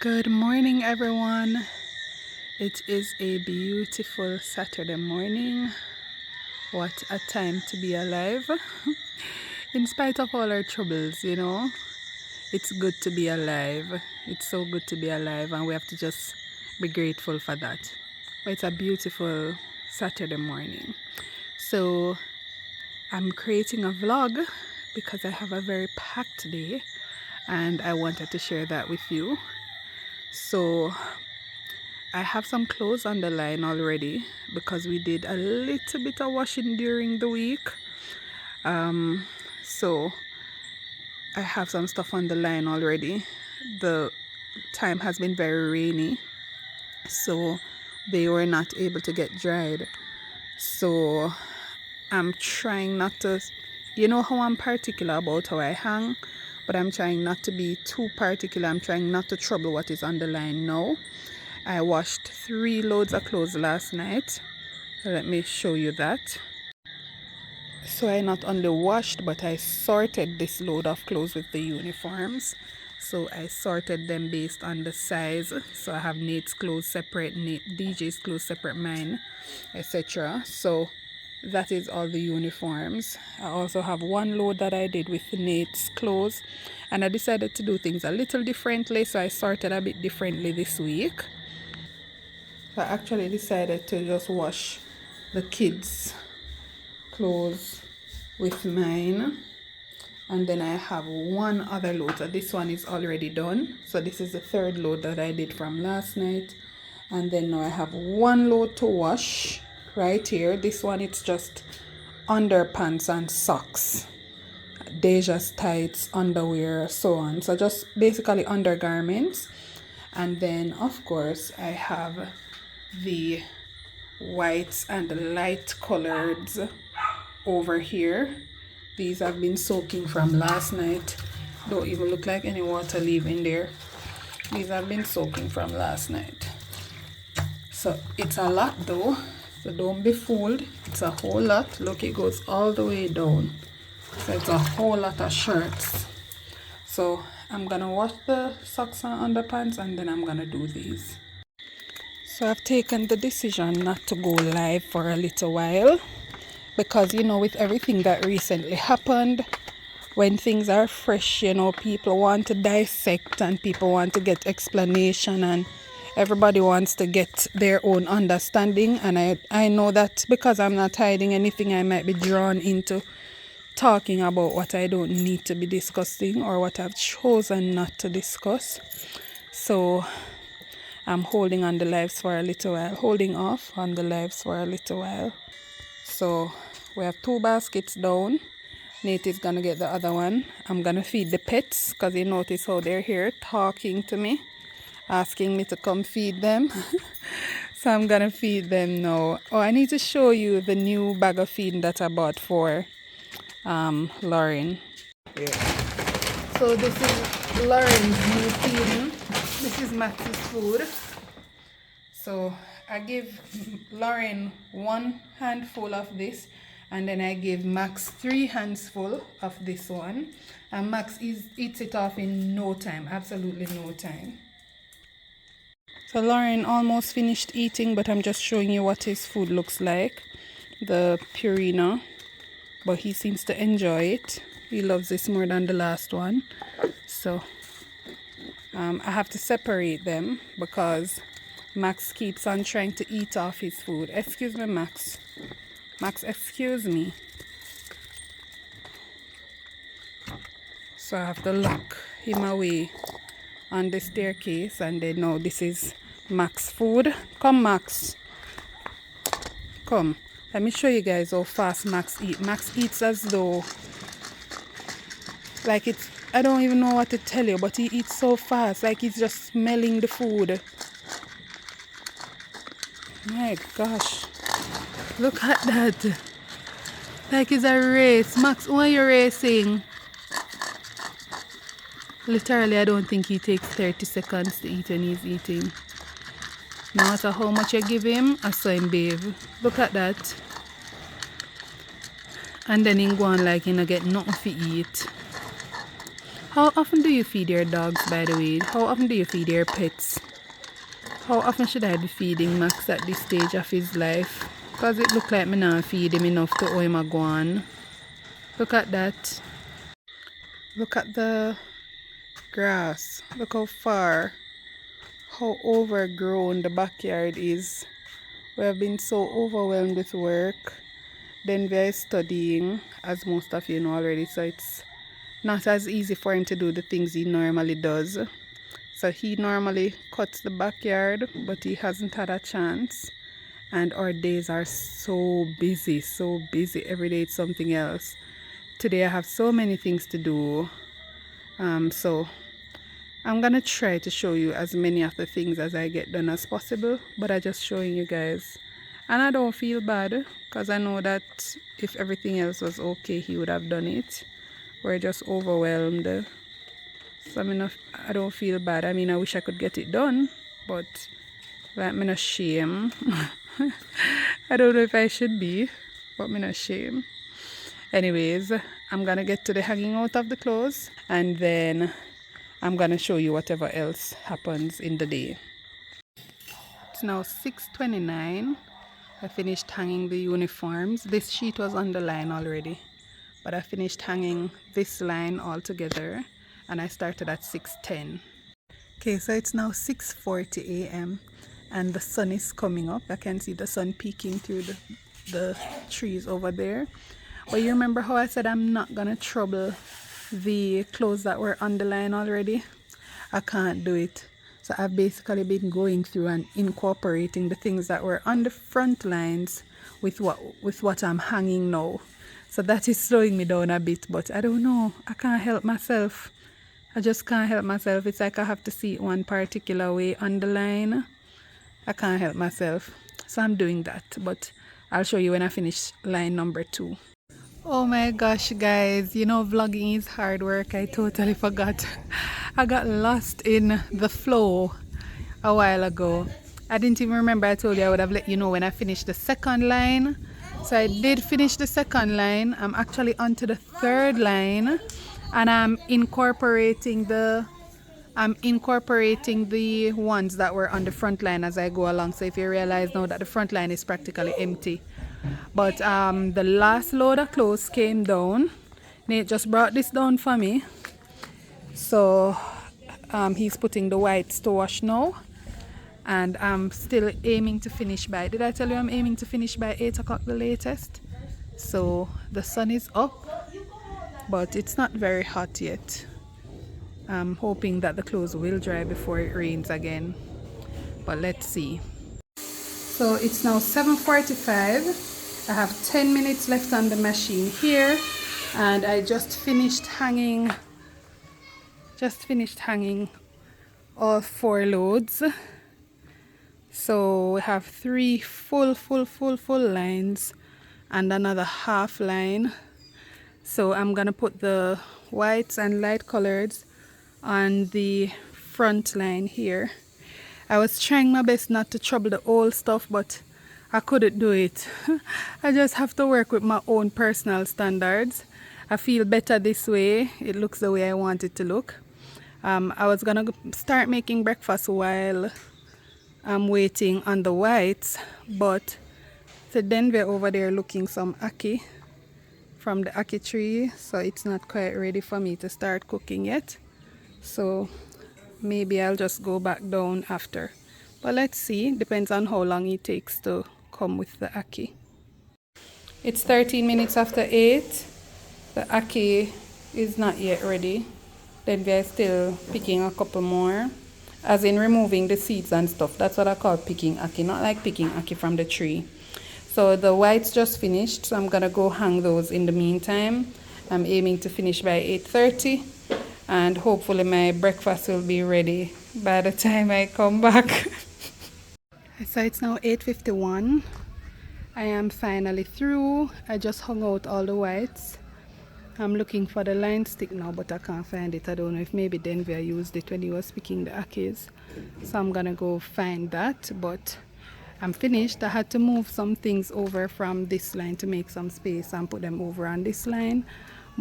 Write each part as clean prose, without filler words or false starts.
Good morning, everyone. It is a beautiful Saturday morning. What a time to be alive. In spite of all our troubles, it's good to be alive. It's so good to be alive, and we have to just be grateful for that. But it's a beautiful Saturday morning. So I'm creating a vlog because I have a very packed day and I wanted to share that with you. So I have some clothes on the line already because we did a little bit of washing during the week. So I have some stuff on the line already. The time has been very rainy, so they were not able to get dried. So I'm trying not to, how I'm particular about how I hang, but I'm trying not to be too particular. I'm trying not to trouble what is on the line now. I washed 3 loads of clothes last night. Let me show you that. So I not only washed, but I sorted this load of clothes with the uniforms. So I sorted them based on the size. So I have Nate's clothes separate, DJ's clothes separate, mine, etc. So that is all the uniforms. I also have one load that I did with Nate's clothes, and I decided to do things a little differently, so I sorted a bit differently this week. So I actually decided to just wash the kids' clothes with mine, and then I have one other load. So this one is already done. So this is the 3rd load that I did from last night, and then now I have one load to wash right here. This one, it's just underpants and socks, Deja's tights, underwear, so on. So just basically undergarments. And then of course I have the whites and the light coloreds over here. These have been soaking from last night. Don't even look like any water leaving there. These have been soaking from last night. So it's a lot though, so don't be fooled. It's a whole lot. Look, it goes all the way down. So it's a whole lot of shirts. So I'm gonna wash the socks and underpants, and then I'm gonna do these. So I've taken the decision not to go live for a little while because, with everything that recently happened, when things are fresh, people want to dissect and people want to get explanation, and everybody wants to get their own understanding. And I know that because I'm not hiding anything, I might be drawn into talking about what I don't need to be discussing or what I've chosen not to discuss. So I'm holding on the lives for a little while, holding off on the lives for a little while. So we have 2 baskets down. Nate is gonna get the other one. I'm gonna feed the pets because you notice how they're here talking to me, asking me to come feed them. So I'm gonna feed them now. Oh, I need to show you the new bag of feeding that I bought for Lauren. Yeah. So this is Lauren's new feeding. This is Max's food. So I give Lauren 1 handful of this, and then I give Max 3 handsful of this one, and Max eats it off in no time, absolutely no time. So Lauren almost finished eating, but I'm just showing you what his food looks like, the Purina, but he seems to enjoy it. He loves this more than the last one. So I have to separate them because Max keeps on trying to eat off his food. Excuse me, Max. Max, excuse me. So I have to lock him away on the staircase, and then now this is Max's food. Come, Max. Come. Let me show you guys how fast Max eats. Max eats as though, like it's, I don't even know what to tell you, but he eats so fast, like he's just smelling the food. My gosh. Look at that. Like it's a race. Max, why are you racing? Literally, I don't think he takes 30 seconds to eat when he's eating. No matter how much you give him, I saw him bathe. Look at that. And then he go on like he not get nothing to eat. How often do you feed your dogs, by the way? How often do you feed your pets? How often should I be feeding Max at this stage of his life? Because it look like me not feed him enough to owe him a go on. Look at that. Look at the grass. Look how far, how overgrown the backyard is. We have been so overwhelmed with work. Then we are studying, as most of you know already, so it's not as easy for him to do the things he normally does. So he normally cuts the backyard, but he hasn't had a chance. And our days are so busy, so busy. Every day it's something else. Today I have so many things to do. So I'm gonna try to show you as many of the things as I get done as possible, but I'm just showing you guys. And I don't feel bad because I know that if everything else was okay, he would have done it. We're just overwhelmed. So I don't feel bad. I mean, I wish I could get it done, but like, I'm not shame. I don't know if I should be, but I'm not shame. Anyways, I'm gonna get to the hanging out of the clothes, and then I'm gonna show you whatever else happens in the day. It's now 6:29. I finished hanging the uniforms. This sheet was on the line already, but I finished hanging this line all together, and I started at 6:10. Okay, so it's now 6:40 a.m. and the sun is coming up. I can see the sun peeking through the trees over there. But you remember how I said I'm not gonna trouble the clothes that were on the line already? I can't do it. So I've basically been going through and incorporating the things that were on the front lines with what I'm hanging now. So that is slowing me down a bit, but I don't know. I can't help myself. I just can't help myself. It's like I have to see it one particular way on the line. I can't help myself. So I'm doing that, but I'll show you when I finish line number 2. Oh my gosh, guys, you know, vlogging is hard work. I totally forgot. I got lost in the flow a while ago. I didn't even remember I told you I would have let you know when I finished the second line. So I did finish the second line. I'm actually onto the third line, and I'm incorporating the ones that were on the front line as I go along. So if you realize now that the front line is practically empty. But the last load of clothes came down. Nate just brought this down for me. So he's putting the whites to wash now. And I'm still aiming to finish by, did I tell you I'm aiming to finish by 8 o'clock the latest? So the sun is up, but it's not very hot yet. I'm hoping that the clothes will dry before it rains again. But let's see. So it's now 7:45. I have 10 minutes left on the machine here, and I just finished hanging all 4 loads. So we have 3 full lines and another half line. So I'm gonna put the whites and light colors on the front line here. I was trying my best not to trouble the old stuff, but I couldn't do it. I just have to work with my own personal standards. I feel better this way. It looks the way I want it to look. I was gonna start making breakfast while I'm waiting on the whites, but the Denver over there looking some ackee from the ackee tree, so it's not quite ready for me to start cooking yet. So maybe I'll just go back down after. But let's see, depends on how long it takes to come with the ackee. It's 13 minutes after 8. The ackee is not yet ready. Then we're still picking a couple more, as in removing the seeds and stuff. That's what I call picking ackee, not like picking ackee from the tree. So the whites just finished, so I'm gonna go hang those in the meantime. I'm aiming to finish by 8:30, and hopefully my breakfast will be ready by the time I come back. So it's now 8:51. I am finally through. I just hung out all the whites. I'm looking for the line stick now, but I can't find it. I don't know if maybe Denver used it when he was picking the ackees. So I'm gonna go find that, but I'm finished. I had to move some things over from this line to make some space and put them over on this line.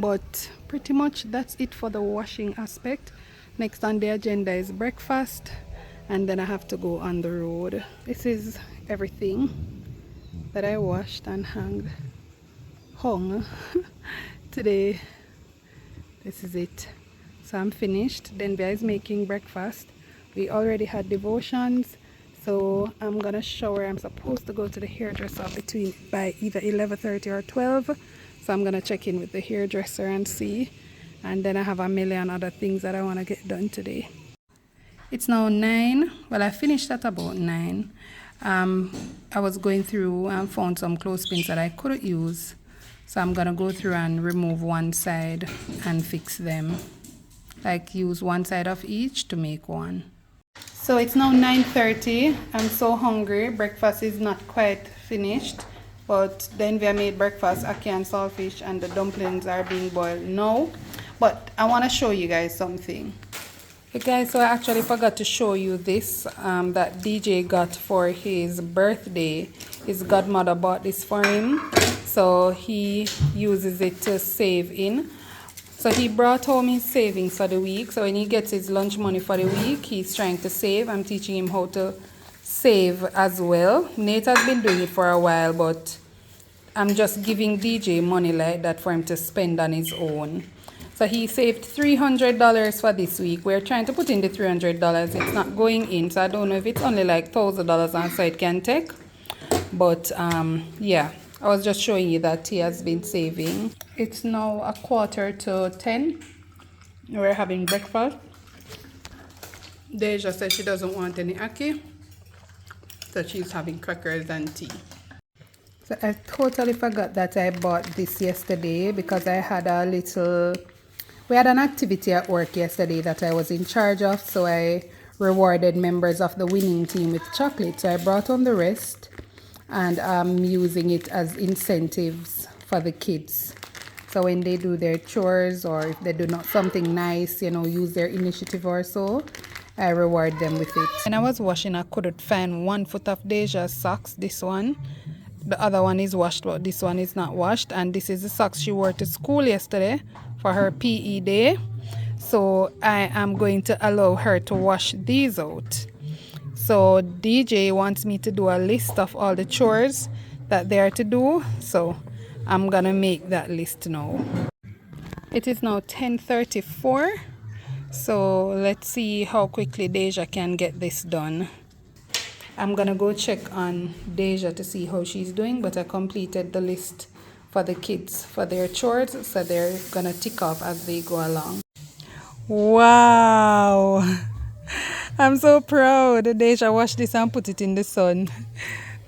But pretty much that's it for the washing aspect. Next on the agenda is breakfast, and then I have to go on the road. This is everything that I washed and hung today. This is it. So I'm finished. Denver is making breakfast. We already had devotions, so I'm gonna shower. I'm supposed to go to the hairdresser by either 11:30 or 12. So I'm gonna check in with the hairdresser and see, and then I have a million other things that I want to get done today. It's now 9. Well, I finished at about 9. I was going through and found some clothespins that I couldn't use, so I'm gonna go through and remove one side and fix them, like use one side of each to make one. So it's now 9:30. I'm so hungry. Breakfast is not quite finished, but then we made breakfast, ackee and saltfish, and the dumplings are being boiled now. But I want to show you guys something. Okay guys, so I actually forgot to show you this that DJ got for his birthday. His godmother bought this for him, so he uses it to save in. So he brought home his savings for the week. So when he gets his lunch money for the week, he's trying to save. I'm teaching him how to save as well. Nate has been doing it for a while, but I'm just giving DJ money like that for him to spend on his own. So he saved $300 for this week. We're trying to put in the $300. It's not going in, so I don't know if it's only like $1,000 on so it can take. But yeah, I was just showing you that he has been saving. It's now 9:45. We're having breakfast. Deja said she doesn't want any ackee, so she's having crackers and tea. So I totally forgot that I bought this yesterday because we had an activity at work yesterday that I was in charge of, so I rewarded members of the winning team with chocolate. So I brought home the rest, and I'm using it as incentives for the kids. So when they do their chores, or if they do not something nice, use their initiative or so, I reward them with it. When I was washing, I couldn't find one foot of Deja's socks. This one. The other one is washed, but this one is not washed. And this is the socks she wore to school yesterday for her PE day. So I am going to allow her to wash these out. So DJ wants me to do a list of all the chores that they are to do. So I'm gonna make that list now. It is now 10:34. So let's see how quickly Deja can get this done. I'm gonna go check on Deja to see how she's doing, but I completed the list for the kids for their chores, so they're gonna tick off as they go along. Wow, I'm so proud. Deja washed this and put it in the sun.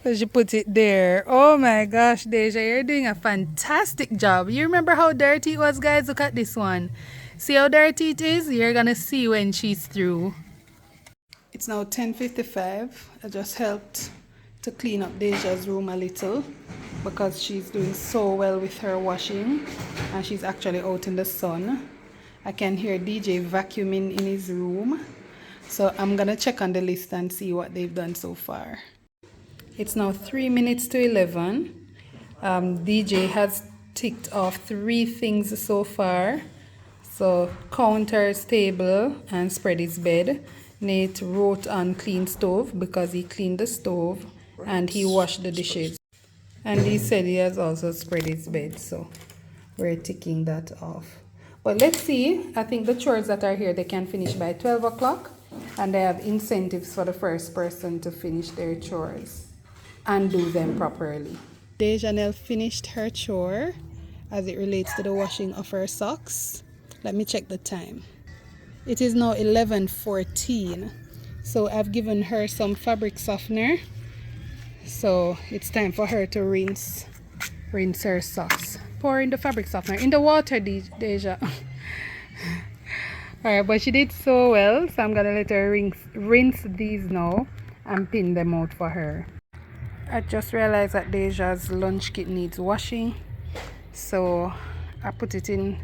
So she put it there. Oh my gosh, Deja, you're doing a fantastic job. You remember how dirty it was, guys? Look at this one. See how dirty it is? You're gonna see when she's through. It's now 10:55. I just helped to clean up Deja's room a little because she's doing so well with her washing, and she's actually out in the sun. I can hear DJ vacuuming in his room. So I'm gonna check on the list and see what they've done so far. It's now 3 minutes to 11. DJ has ticked off 3 things so far. So counters, table, and spread his bed. Nate wrote on clean stove because he cleaned the stove and he washed the dishes. And he said he has also spread his bed, so we're ticking that off. But let's see. I think the chores that are here, they can finish by 12 o'clock. And they have incentives for the first person to finish their chores and do them properly. Dejanelle finished her chore as it relates to the washing of her socks. Let me check the time. It is now 11:14. So I've given her some fabric softener. So it's time for her to rinse her socks. Pour in the fabric softener in the water, Deja. Alright, but she did so well, so I'm gonna let her rinse these now and pin them out for her. I just realized that Deja's lunch kit needs washing, so I put it in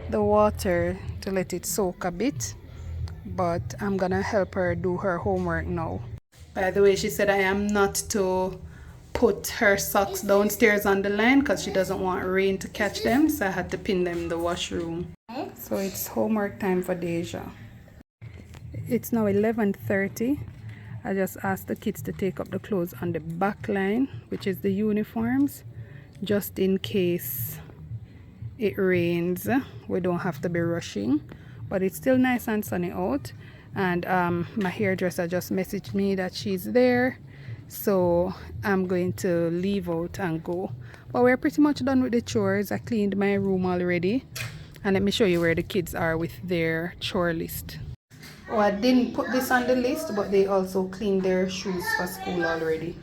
the water to let it soak a bit, but I'm gonna help her do her homework now. By the way, she said I am not to put her socks downstairs on the line because she doesn't want rain to catch them, so I had to pin them in the washroom. So it's homework time for Deja. It's now 11:30. I just asked the kids to take up the clothes on the back line, which is the uniforms, just in case it rains. We don't have to be rushing, but it's still nice and sunny out. And my hairdresser just messaged me that she's there, so I'm going to leave out and go. But we're pretty much done with the chores. I cleaned my room already, and let me show you where the kids are with their chore list. Oh, I didn't put this on the list, but they also cleaned their shoes for school already.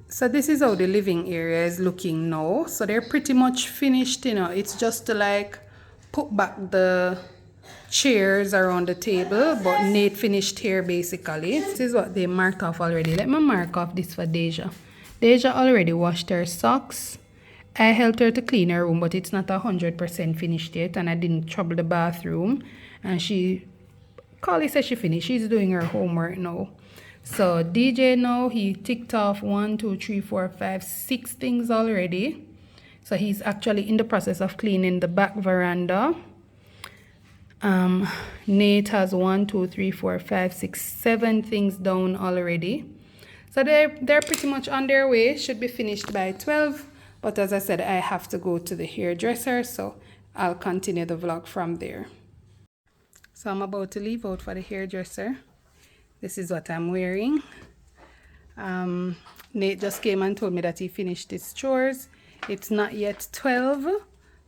So this is how the living area is looking now. So they're pretty much finished, you know. It's just to like put back the chairs around the table, but Nate finished here basically. This is what they marked off already. Let me mark off this for Deja. Deja already washed her socks. I helped her to clean her room, but it's not 100% finished yet, and I didn't trouble the bathroom. And Carly says she finished. She's doing her homework now. So DJ now, he ticked off 1, 2, 3, 4, 5, 6 things already. So he's actually in the process of cleaning the back veranda. Nate has 1, 2, 3, 4, 5, 6, 7 things down already. So they're pretty much on their way. Should be finished by 12. But as I said, I have to go to the hairdresser, so I'll continue the vlog from there. So I'm about to leave out for the hairdresser. This is what I'm wearing. Nate just came and told me that he finished his chores. It's not yet 12,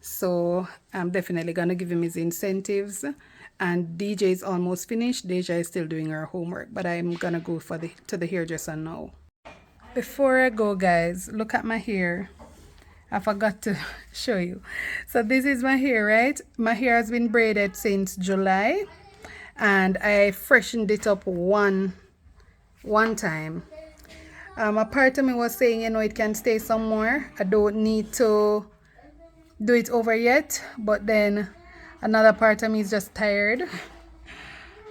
so I'm definitely gonna give him his incentives. And DJ is almost finished. Deja is still doing her homework, but I'm gonna go to the hairdresser now. Before I go, guys, look at my hair. I forgot to show you. So this is my hair, right? My hair has been braided since July, and I freshened it up one time. A part of me was saying, you know, it can stay some more. I don't need to do it over yet, but then another part of me is just tired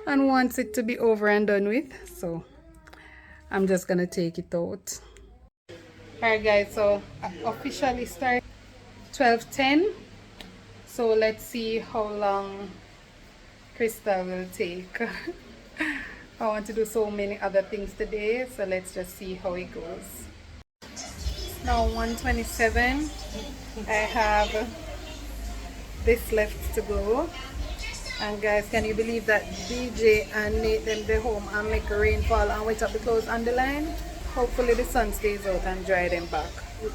and wants it to be over and done with, so I'm just gonna take it out. Alright guys, so I officially start 12:10, so let's see how long Crystal will take. I want to do so many other things today, so let's just see how it goes. It's now 1:27. I have this left to go, and guys, can you believe that DJ and Nate them they home and make rainfall and wet up the clothes on the line? Hopefully the sun stays out and dry them back.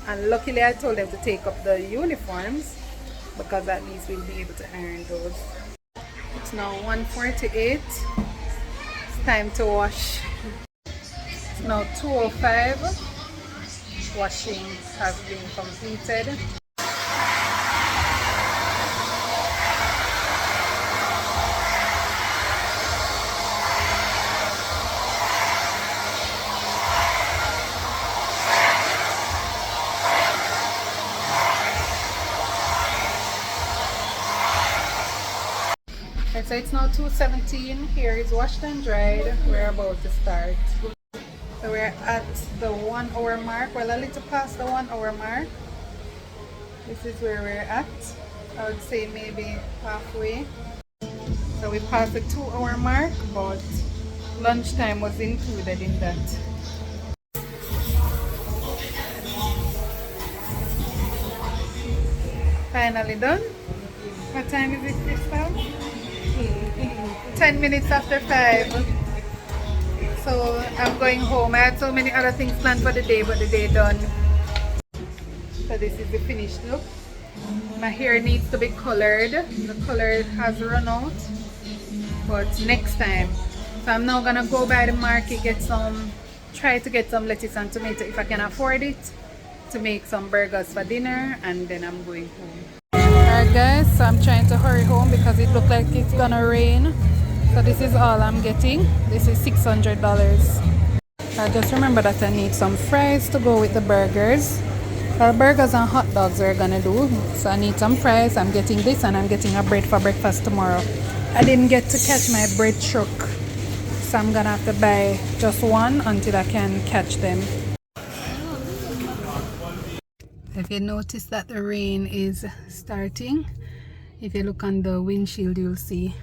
And luckily I told them to take up the uniforms, because at least we'll be able to iron those. It's now 1:48. It's time to wash. It's now 2:05. Washing has been completed. So it's now 2:17. Here is washed and dried. We're about to start. So we're at the 1 hour mark. Well, a little past the 1 hour mark. This is where we're at. I would say maybe halfway. So we passed the 2 hour mark, but lunchtime was included in that. Finally done. What time is it, Crystal? 10 minutes after 5. So I'm going home. I had so many other things planned for the day, but the day done. So this is the finished look. My hair needs to be colored. The color has run out, but next time. So I'm now gonna go by the market, try to get some lettuce and tomato if I can afford it, to make some burgers for dinner, and then I'm going home. Alright guys, so I'm trying to hurry home because it looks like it's gonna rain. So this is all I'm getting. This is $600. I just remember that I need some fries to go with the burgers. So burgers and hot dogs we're gonna do. So I need some fries. I'm getting this, and I'm getting a bread for breakfast tomorrow. I didn't get to catch my bread truck, so I'm gonna have to buy just one until I can catch them. If you notice that the rain is starting, if you look on the windshield, you'll see.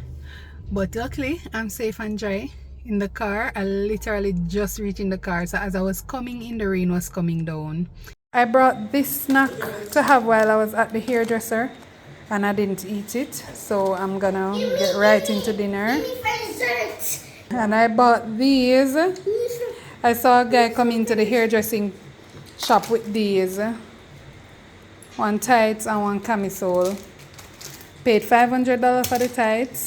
But luckily, I'm safe and dry in the car. I literally just reached in the car, so as I was coming in, the rain was coming down. I brought this snack to have while I was at the hairdresser, and I didn't eat it, so I'm gonna get right into dinner. And I bought these. I saw a guy come into the hairdressing shop with these. One tights and one camisole. Paid $500 for the tights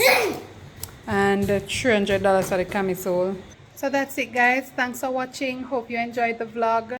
and $300 for the camisole. So that's it, guys. Thanks for watching. Hope you enjoyed the vlog.